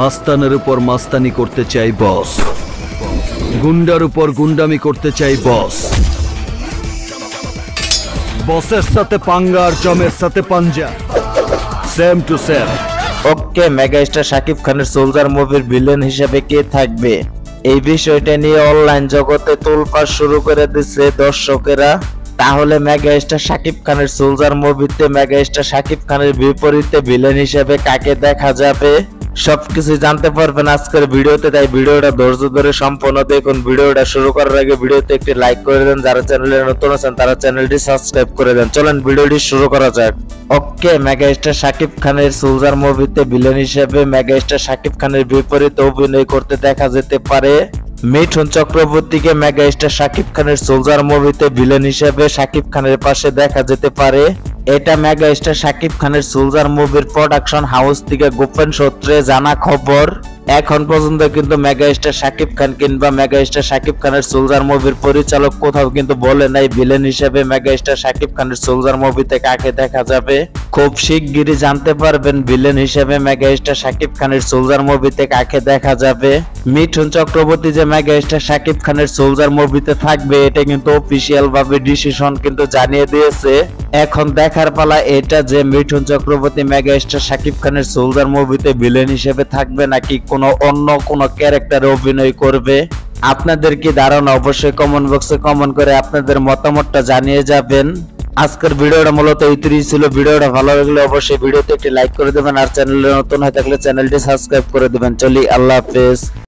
মাস্তানের উপর মাস্তানি করতে চাই বস, গুন্ডার উপর গুন্ডামি করতে চাই বস, বসের সাথে পাঙ্গা আর জমের সাথে পাঞ্জা, same to same. Okay, megastar Shakib খানের সোলজার মুভির ভিলেন হিসেবে কে থাকবে এই বিষয়টা নিয়ে অনলাইন জগতে তোলপাড় শুরু করে দিচ্ছে দর্শকেরা। তাহলে মেগাস্টার শাকিব খানের সোলজার মুভিতে মেগাস্টার শাকিব খানের বিপরীতে ভিলেন হিসেবে কাকে দেখা যাবে সবকিছু জানতে পারবেন আজকের ভিডিওতে। তাই ভিডিওটা ধৈর্য ধরে সম্পূর্ণ দেখুন। ভিডিওটা শুরু করার আগে ভিডিওতে একটি লাইক করে দেন, যারা চ্যানেলে নতুন আছেন তারা চ্যানেলটি সাবস্ক্রাইব করে দেন। চলেন ভিডিওটি শুরু করা যাক। ওকে, মেগাস্টার শাকিব খানের সোলজার মুভিতে ভিলেন হিসেবে মেগাস্টার শাকিব খানের বিপরীতে অভিনয় করতে দেখা যেতে পারে মিঠুন চক্রবর্তীকে। মেগাস্টার শাকিব খানের সোলজার মুভিতে ভিলেন হিসেবে শাকিব খানের পাশে দেখা যেতে পারে। এটা মেগাস্টার শাকিব খানের সোলজার মুভির প্রোডাকশন হাউস থেকে গোপন সূত্রে জানা খবর। এখন পর্যন্ত কিন্তু মেগাস্টার শাকিব খান কিংবা মেগাস্টার শাকিব খানের সোলজার মুভির পরিচালক কোথাও কিন্তু বলে নাই ভিলেন হিসেবে মেগাস্টার শাকিব খানের সোলজার মুভিতে কাকে দেখা যাবে। খুব শিগগিরই জানতে পারবেন ভিলেন হিসেবে মেগাস্টার শাকিব খানের সোলজার মুভিতে কাকে দেখা যাবে। মিঠুন চক্রবর্তী যে মেগাস্টার শাকিব খানের সোলজার মুভিতে থাকবে এটা কিন্তু অফিসিয়াল ভাবে ডিসিশন কিন্তু জানিয়ে দিয়েছে। এখন দেখার পালা এটা যে মিঠুন চক্রবর্তী মেগাস্টার শাকিব খানের সোলজার মুভিতে ভিলেন হিসেবে থাকবে নাকি কোনো অন্য কোনো ক্যারেক্টারে অভিনয় করবে। আপনাদের কি ধারণা অবশ্যই কমেন্ট বক্সে কমেন্ট করে আপনাদের মতামতটা জানিয়ে যাবেন। আজকের ভিডিওটা মূলত এইটুকুই ছিল। ভিডিওটা ভালো লাগলে অবশ্যই ভিডিওতে একটি লাইক করে দেবেন, আর চ্যানেলে নতুন হয়ে থাকলে চ্যানেলটি সাবস্ক্রাইব করে দেবেন। চলি, আল্লাহ হাফেজ।